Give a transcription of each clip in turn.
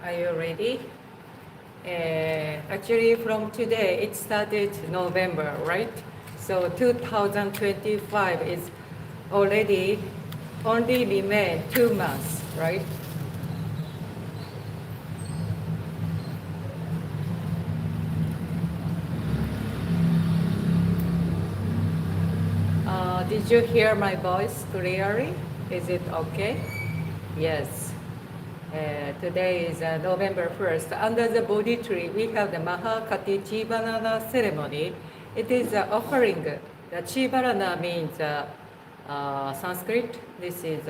Are you ready? Actually, from today, it started November, right? So 2025 is already only remain 2 months, right? Did you hear my voice clearly? Is it okay? Yes. Today is November 1st. Under the Bodhi tree, we have the Mahakati Chibarana ceremony. It is offering. The Chibarana means Sanskrit. This is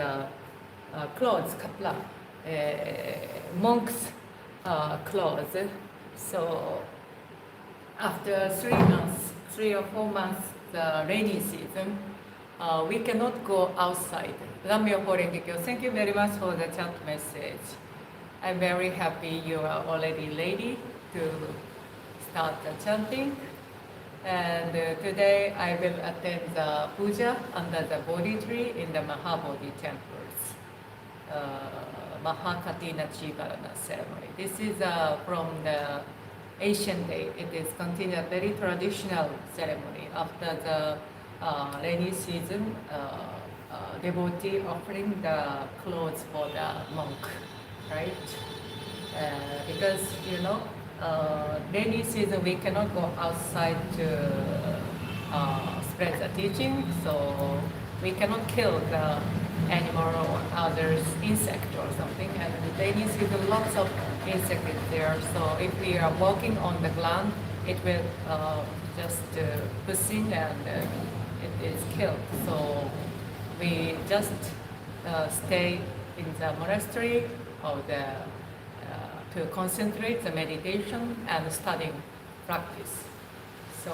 clothes, kapla, monks' clothes. So after 3 or 4 months, the rainy season, we cannot go outside. Thank you very much for the chat message. I'm very happy you are already ready to start the chanting. And today I will attend the puja under the Bodhi tree in the Mahabodhi temples. Mahakatina Chibarana ceremony. This is from the ancient day. It is continued very traditional ceremony. After the rainy season, devotee offering the clothes for the monk, right? Because rainy season we cannot go outside to spread the teaching, so we cannot kill the animal or others insect or something. And in rainy season, lots of insect is there. So if we are walking on the ground, it will just push in and it is killed. So we just stay in the monastery or to concentrate the meditation and studying practice. So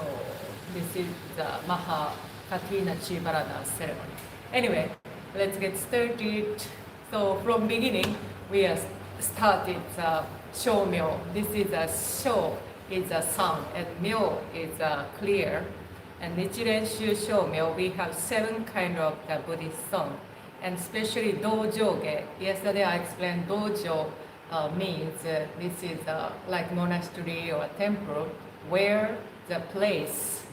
this is the Mahakatina Chibarana ceremony. Anyway, let's get started. So from beginning, we have started the Shomyo. This is a Sho is a sound and Myo is a clear. And Nichiren Shu Shomyo, we have 7 kind of the Buddhist song, and especially Dojoge. Yesterday I explained Dojo means this is like monastery or temple where the place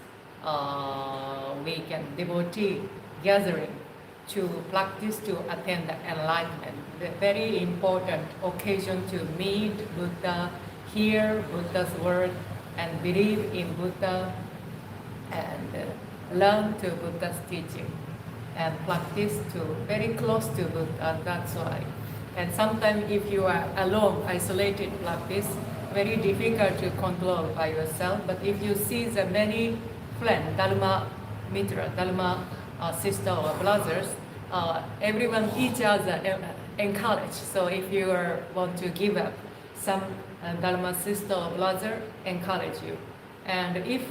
we can devotee gathering to practice to attain the enlightenment. The very important occasion to meet Buddha, hear Buddha's word, and believe in Buddha, and learn to Buddha's teaching and practice to very close to Buddha. That's why. And sometimes if you are alone, isolated practice, very difficult to control by yourself. But if you see the many friends, Dharma Mitra, Dharma sister or brothers, everyone each other encourage. So if you want to give up, some Dharma sister or brother encourage you. And if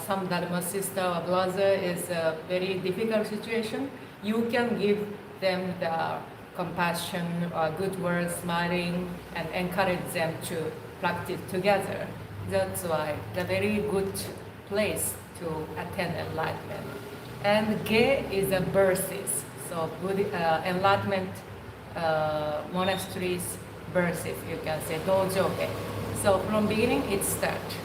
some Dharma sister or brother is a very difficult situation, you can give them the compassion or good words, smiling, and encourage them to practice together. That's why the very good place to attain enlightenment. And Ge is a verses. So enlightenment monasteries verses, you can say Dojo Ge. So from beginning it starts.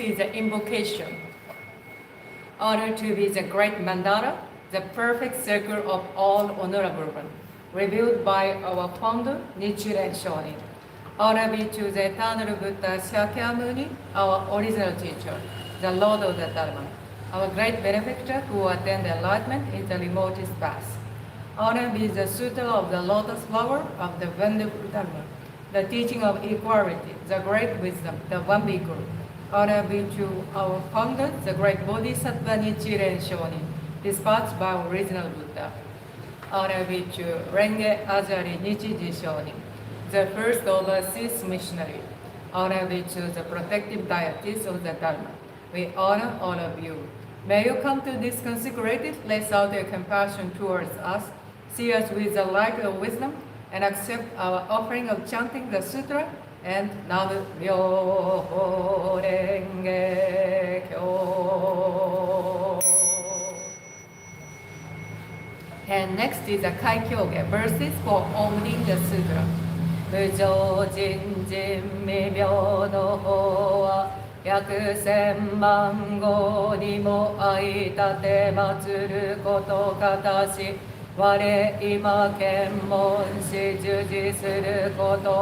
is the invocation. Honor to be the great mandala, the perfect circle of all honorable one, revealed by our founder, Nichiren Shu. Honor be to the eternal Buddha Shakyamuni, our original teacher, the Lord of the Dharma, our great benefactor who attained enlightenment in the remotest past. Honor be the Sutra of the lotus flower of the wonderful Dharma, the teaching of equality, the great wisdom, the one Bhikkhu. Honor be to our founder, the great Bodhisattva Nichiren Shu, dispatched by our original Buddha. Honor be to Renge Ajari Nichiji Shonin, the first overseas missionary. Honor be to the protective deities of the Dharma. We honor all of you. May you come to this consecrated place out your compassion towards us, see us with the light of wisdom, and accept our offering of chanting the sutra and Namu Myo Renge Kyo. And next is the Kaikyoge, verses for opening the sutra. Mujo jin jin mi myo no ho wa yaku senman go ni mo aitate matsuru koto katashi ware ima kenmon shi juji suru koto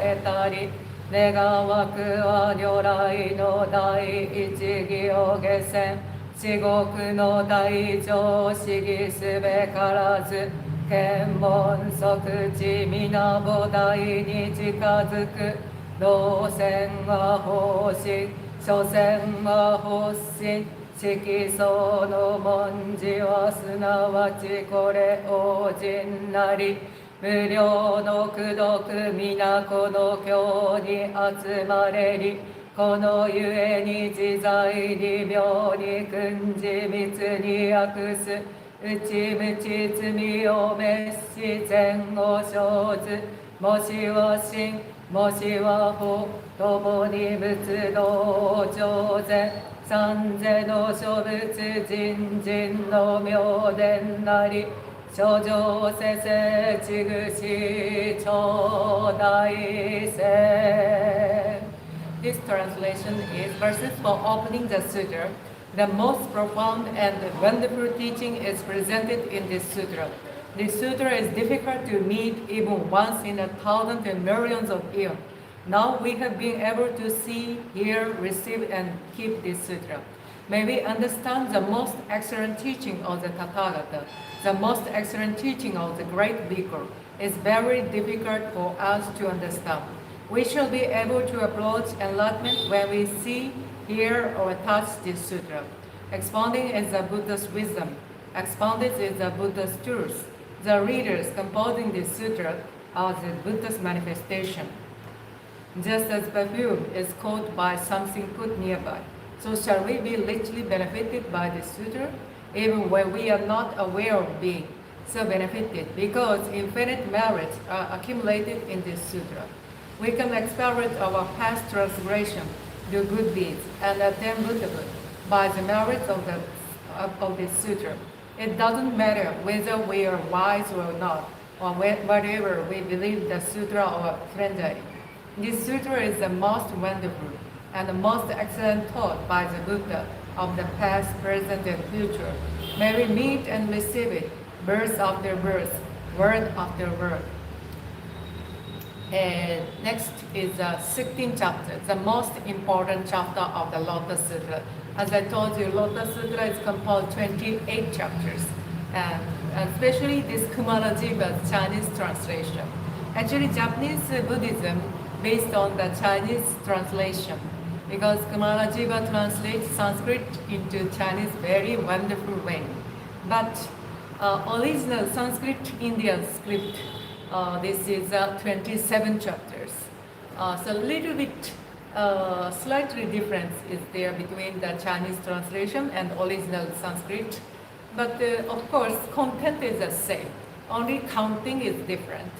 etari nega waku wa nyorai no dai ichi gyo gesen shigoku no dai jo shigi sube karazu検問即地皆菩提に近づく動線は方針所詮は発心色相の文字はすなわちこれ王人なり無料の功徳皆この経に集まれりこのゆえに自在に妙に訓示密に訳す内無知罪を滅し善を生ずもしは真もしは法共に仏道上善三世の諸仏人人の妙伝なり諸上世世ちぐし頂戴せ This translation is verses for opening the sutra. The most profound and wonderful teaching is presented in this sutra. This sutra is difficult to meet even once in 1,000 and millions of years. Now we have been able to see, hear, receive, and keep this sutra. May we understand the most excellent teaching of the Tathagata, the most excellent teaching of the great Bhikkhu. It's very difficult for us to understand. We shall be able to approach enlightenment when we see, hear, or touch this sutra. Expounding is the Buddha's wisdom. Expounded is the Buddha's truth. The readers composing this sutra are the Buddha's manifestation. Just as perfume is caught by something put nearby, so shall we be richly benefited by this sutra, even when we are not aware of being so benefited, because infinite merits are accumulated in this sutra. We can expiate our past transgression, do good deeds, and attain Buddhahood by the merits of this sutra. It doesn't matter whether we are wise or not, or whatever we believe the sutra or frenzy. This sutra is the most wonderful and the most excellent taught by the Buddha of the past, present, and future. May we meet and receive it, verse after verse, word after word. Next is the 16th chapter, the most important chapter of the Lotus Sutra. As I told you, Lotus Sutra is composed 28 chapters, and especially this Kumarajiva's Chinese translation. Actually, Japanese Buddhism based on the Chinese translation, because Kumarajiva translates Sanskrit into Chinese very wonderful way. But original Sanskrit Indian script, this is 27 chapters. So a little bit slightly difference is there between the Chinese translation and original Sanskrit. But of course, content is the same. Only counting is different.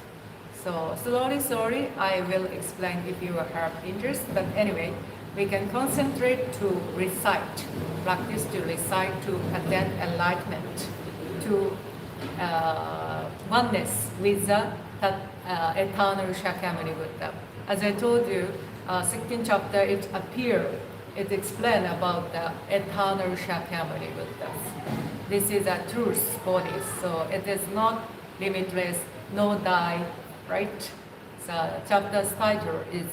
So slowly, I will explain if you have interest. But anyway, we can concentrate to recite, practice to recite to attain enlightenment, to oneness with the eternal Shakyamuni Buddha. As I told you, 16th chapter, it appears it explains about the eternal Shakyamuni Buddhas. This is a truth body, so it is not limitless, no die, right? The chapter's title is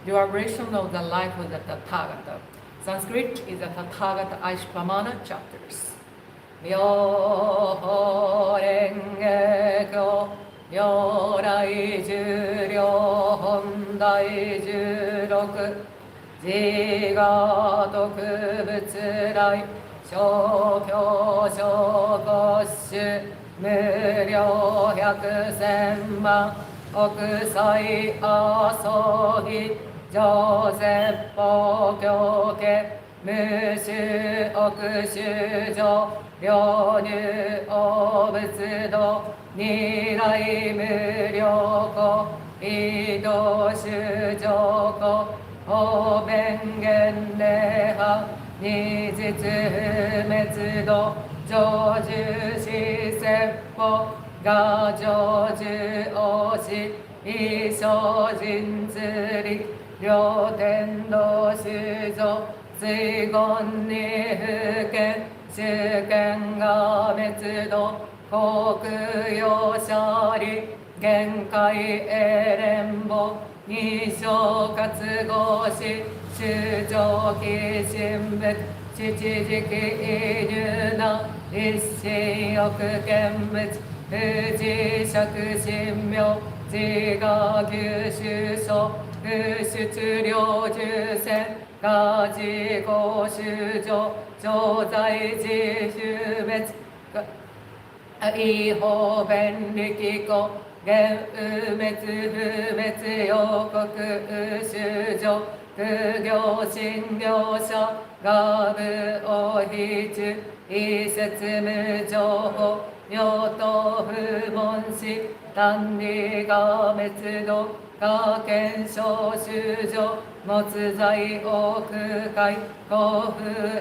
Duration of the Life of the Tathagata. Sanskrit is the Tathagata Aishpamana chapters. Myo renge kyo, myo rai juryo hondai juroku, jiga toku butsurai, shokyo shokoshu, muryo hyaku senman, okusai asogi, joseppo kyoke, mushu okushu jo, 両入お仏道二来無量庫移動修上庫法弁言礼派二実不滅度成就施説法が成就王子一生人図力両天道修造随言に不見主権が滅度、国用者理、限界英連母、二小活合し、修上期神仏、父時期異入な、一心欲見物、富士釈神妙、自我九州所、不出領重戦、が自己修上、常在自不滅異法弁力故現無滅不滅予告修上苦行診療者が部を非中異説無情報妙と不問し単理が滅度が検証修上没在多空海幸福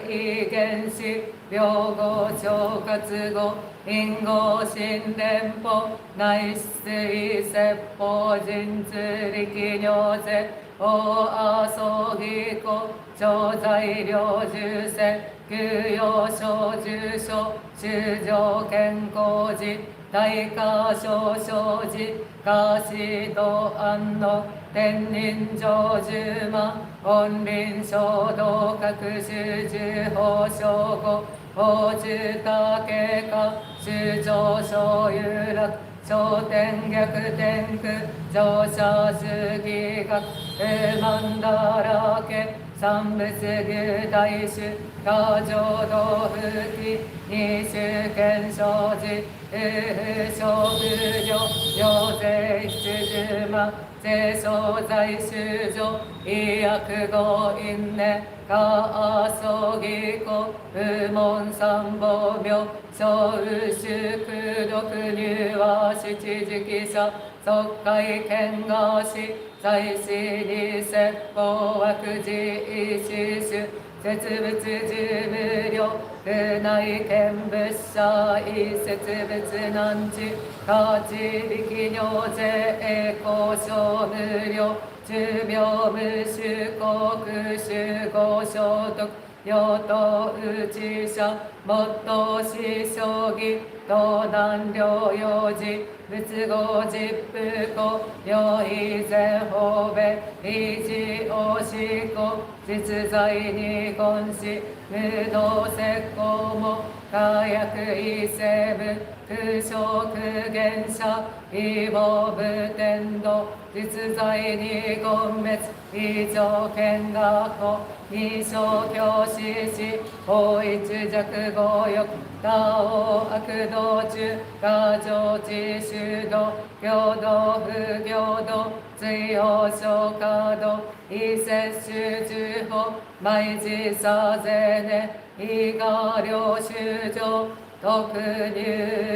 異原子両語超活語因語心連法内水説法人通力尿税大遊戯語超材料重戦休養小重症修上健康時大化小生時下士道安の天人上十万本輪衝動各種十法称号法中多経過修上小有楽小天逆天空乗車主義学不満だらけ三仏具大衆過浄土復帰二種検証時夫婦小不良行税七十万税商財修上医薬語因縁下葬儀故不問三宝名小宇修空毒入和七時期者即会見がし在死に説法枠事意思主絶物十無量不内見物者異説物難知価値力尿税交渉無料寿命無修国修合所得用途宇治者没頭し将棋道南療養時仏語実不公用意全方便維持応し公実在に根し無道説法も火薬異成分空小空原者異謀無天道実在に根滅異常見学法二小教師し法一弱合欲他王悪道中過剰知修道平等不平等追放小可道異摂取重法毎時さぜね異我領修上特入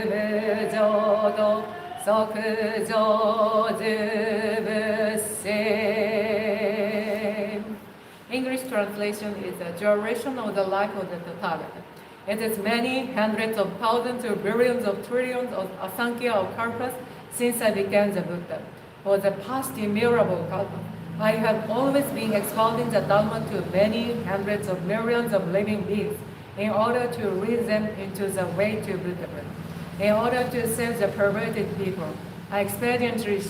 無浄土即上十仏心 English translation is the duration of the life of the Tathagata. It is many hundreds of thousands or billions of trillions of asankhya of kalpas since I became the Buddha. For the past innumerable kalpas, I have always been expounding the Dharma to many hundreds of millions of living beings in order to lead them into the way to Buddhahood. In order to save the perverted people, I expediently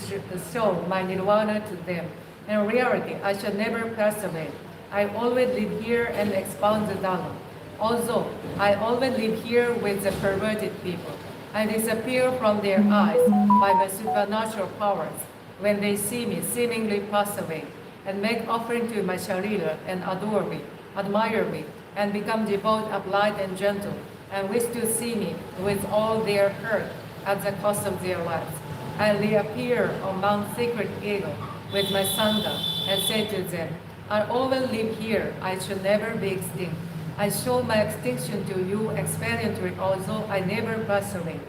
show my nirvana to them. In reality, I shall never pass away. I always live here and expound the Dharma. Although I always live here with the perverted people, I disappear from their eyes by my supernatural powers when they see me seemingly pass away, and make offering to my Sharira and adore me, admire me, and become devout of light and gentle, and wish to see me with all their hurt at the cost of their lives. I reappear on Mount Sacred Eagle with my Sangha and say to them, I always live here, I shall never be extinct. I show my extinction to you experientially, although I never pass away.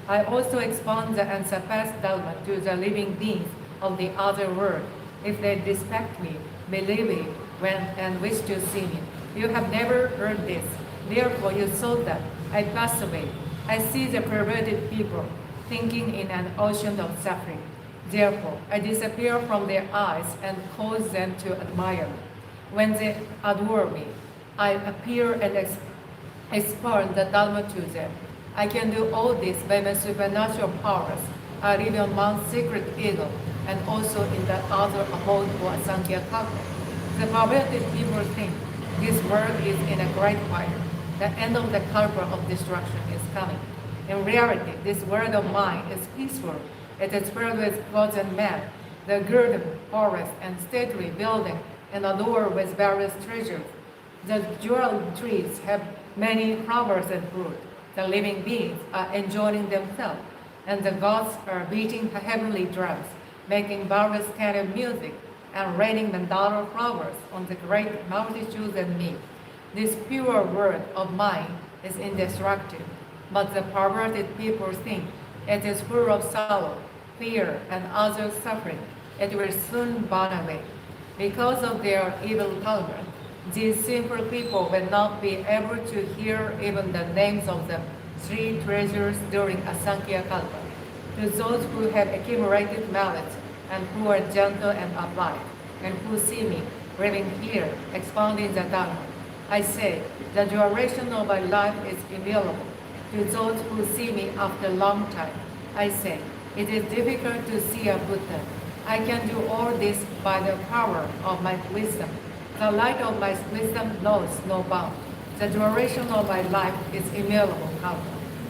I also expound the unsurpassed Dharma to the living beings of the other world. If they respect me, believe me, and wish to see me. You have never heard this. Therefore you saw that I pass away. I see the perverted people thinking in an ocean of suffering. Therefore, I disappear from their eyes and cause them to admire me. When they adore me, I appear and expound the Dharma to them. I can do all this by my supernatural powers. I live on Mount Sacred Eagle and also in the other abode for Asankhya Kalpa. The perverted people think this world is in a great fire. The end of the Kalpa of destruction is coming. In reality, this world of mine is peaceful. It is filled with gods and men, the garden, forest, and stately building, and adorned with various treasures. The jeweled trees have many flowers and fruit. The living beings are enjoying themselves, and the gods are beating heavenly drums, making various kind of music, and raining mandala flowers on the great multitudes and me. This pure word of mine is indestructible, but the perverted people think it is full of sorrow, fear, and other suffering. It will soon burn away. Because of their evil karma, these simple people will not be able to hear even the names of the three treasures during Asankhya Kalpa. To those who have accumulated merit and who are gentle and upright, and who see me living here, expounding the Dharma, I say, the duration of my life is immutable. To those who see me after a long time, I say, it is difficult to see a Buddha. I can do all this by the power of my wisdom. The light of my wisdom knows no bound. The duration of my life is immutable, however.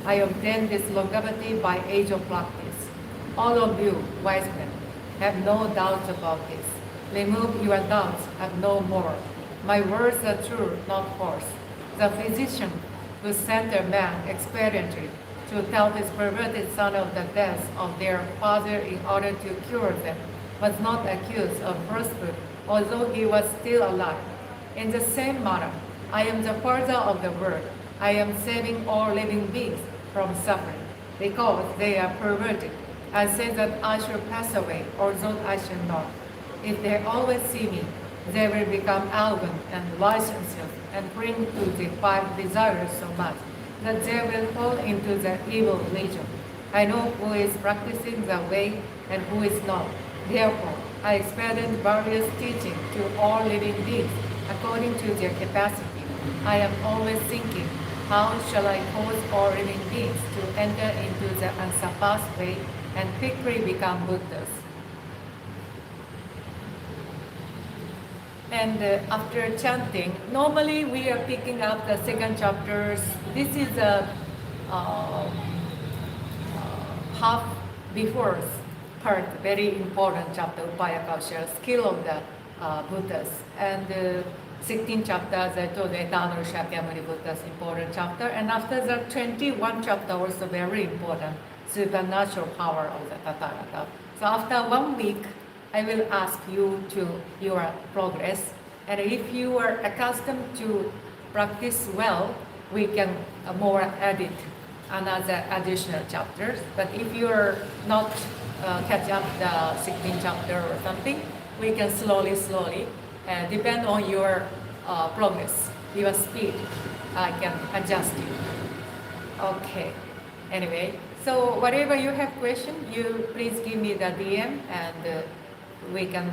I obtain this longevity by age of practice. All of you, wise men, have no doubts about this. Remove your doubts and no more. My words are true, not false. The physician who sent a man experientially to tell his perverted son of the death of their father in order to cure them was not accused of falsehood, although he was still alive. In the same manner, I am the father of the world. I am saving all living beings from suffering, because they are perverted. I say that I shall pass away, although I shall not. If they always see me, they will become arrogant and licentious and cling to the five desires so much that they will fall into the evil religion. I know who is practicing the way and who is not. Therefore, I expedient various teaching to all living beings according to their capacity. I am always thinking, how shall I cause all living beings to enter into the unsurpassed way and quickly become Buddhas? And after chanting, normally we are picking up the second chapters. This is a half before part, very important chapter, Upayakasha, skill of the Buddhas. And 16th chapter, as I told, Eternal Shakyamuni Buddha's important chapter. And after that, 21 chapter also very important, supernatural power of the Tathagata. So after 1 week, I will ask you to your progress. And if you are accustomed to practice well, we can more edit another additional chapters. But if you are not catch up the 16th chapter or something, we can slowly, depend on your progress, your speed, I can adjust you. Okay, anyway, so whatever you have question, you please give me the DM and we can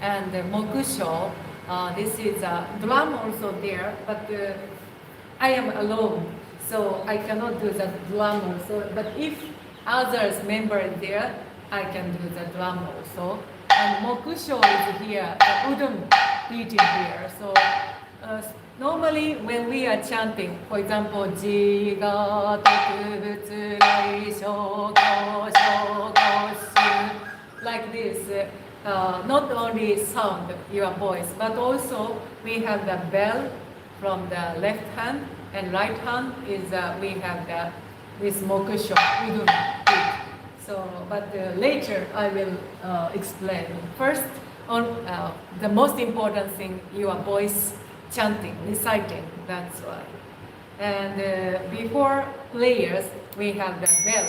and mokusho. This is a drum also there, but I am alone, so I cannot do the drum also. But if others member there, I can do the drum also. And mokusho is here, the udon beating here. So normally when we are chanting, for example, ji ga toku butsu gai shoko shoko shu, like this, not only sound your voice, but also we have the bell from the left hand, and right hand is we have the with mokusho udon beat. So, but later I will explain. First, on the most important thing, your voice chanting, reciting. That's why. And before prayers, we have the bell.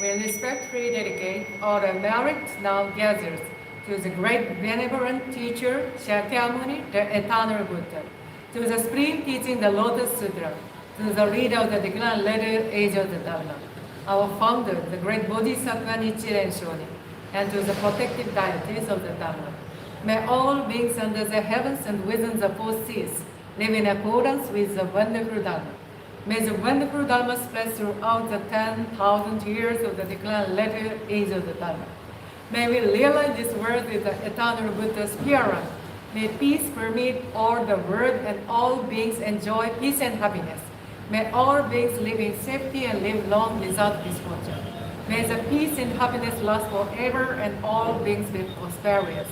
We respectfully dedicate all the merit now gathers to the great benevolent teacher Shakyamuni, the eternal Buddha, to the supreme teaching, the Lotus Sutra, to the leader of the declared later age of the Dharma, our founder, the great Bodhisattva Nichiren Shu, and to the protective deities of the Dharma. May all beings under the heavens and within the four seas live in accordance with the wonderful Dharma. May the wonderful Dharma spread throughout the 10,000 years of the declared later age of the Dharma. May we realize this world with the eternal Buddha's pure. May peace permeate all the world and all beings enjoy peace and happiness. May all beings live in safety and live long without misfortune. May the peace and happiness last forever and all beings be prosperous.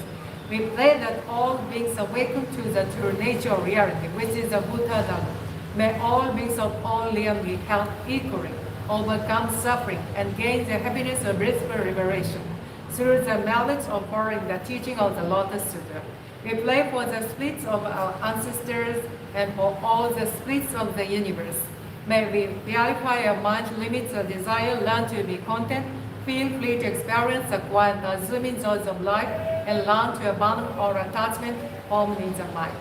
We pray that all beings awaken to the true nature of reality, which is the Buddha Dharma. May all beings of all realms be held equally, overcome suffering, and gain the happiness of blissful liberation through the knowledge of following the teaching of the Lotus Sutra. We pray for the spirits of our ancestors and for all the spirits of the universe. May we purify our mind, limits our desire, learn to be content, feel free to experience the quiet, assuming joys of life, and learn to abandon all attachment, formed in the mind.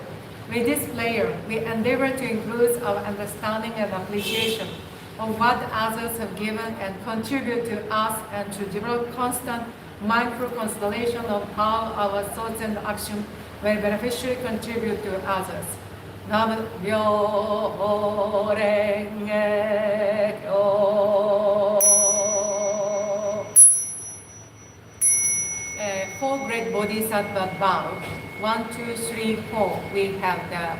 With this prayer, we endeavor to increase our understanding and appreciation of what others have given and contribute to us, and to develop constant mindful consideration of how our thoughts and actions will beneficially contribute to others. Nam Myo Renge Kyo. Four great bodhisattva vow. 1, 2, 3, 4. We have the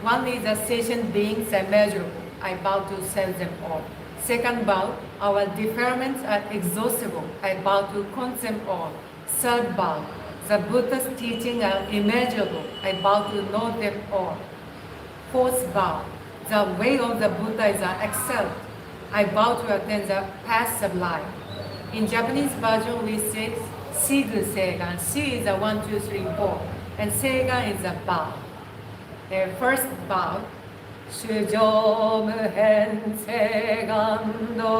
one is the sentient beings immeasurable. I vow to sell them all. Second vow, our defilements are exhaustible. I vow to consume all. Third vow, the Buddha's teaching are immeasurable. I vow to know them all. Fourth vow, the way of the Buddha is excellent. I vow to attain the path of life. In Japanese version, we say Sigu Seigan. Si is a 1, 2, 3, 4, and Seigan is a vow. The first vow, Shujo Muhen Seigando.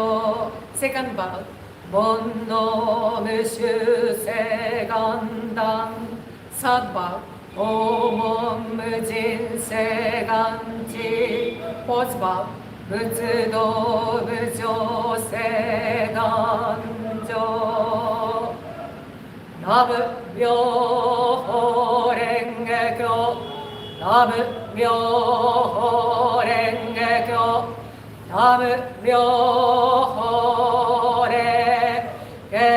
Second vow, Bonno Mushu Seigandan. Third vow, Omon Mujin Seiganji. Fourth vow, Butsudo Bujo Seiganjo. Namu Myo Renge Kyo. Namu Myo Renge Kyo. Namu Myo Renge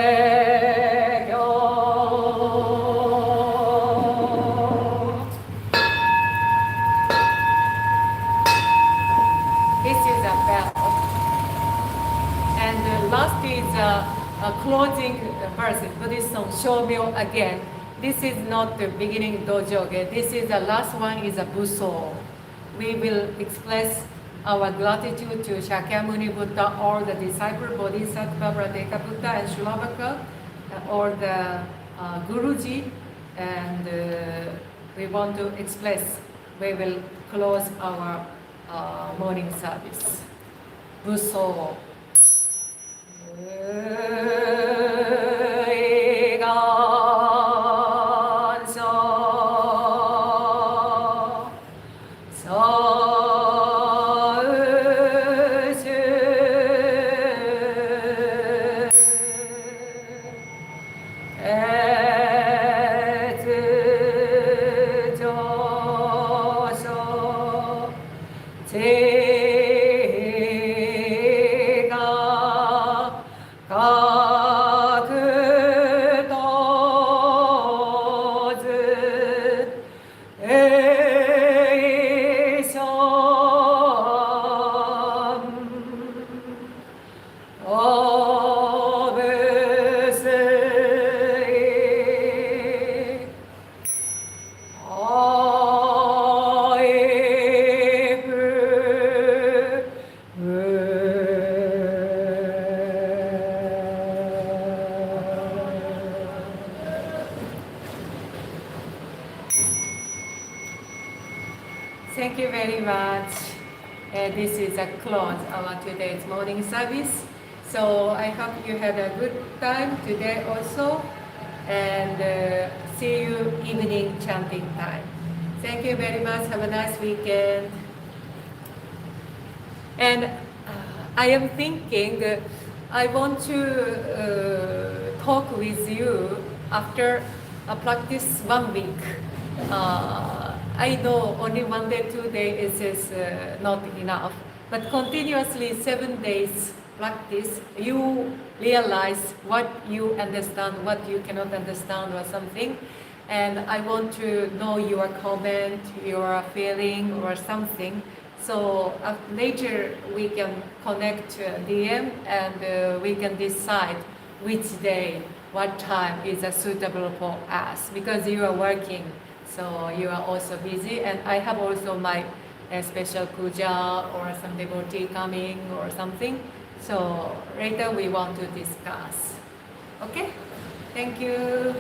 Kyo. This is a bell. And the last is a closing verse, Buddhist song, Shomyo again. This is not the beginning dojo. This is the last one, is a buso. We will express our gratitude to Shakyamuni Buddha, or the disciple Bodhisattva Pradeka Buddha and Shulavaka, or the Guruji, and we want to express. We will close our morning service. Buso. Thank you very much. This is a close our today's morning service. So I hope you had a good time today also, and see you evening chanting time. Thank you very much. Have a nice weekend. And I am thinking I want to talk with you after a practice 1 week. I know only 1 day, 2 days is not enough, but continuously 7 days practice, you realize what you understand, what you cannot understand or something. And I want to know your comment, your feeling or something. So later we can connect DM and we can decide which day, what time is suitable for us, because you are working, so you are also busy, and I have also my special puja or some devotee coming or something. So later we want to discuss. Okay? Thank you.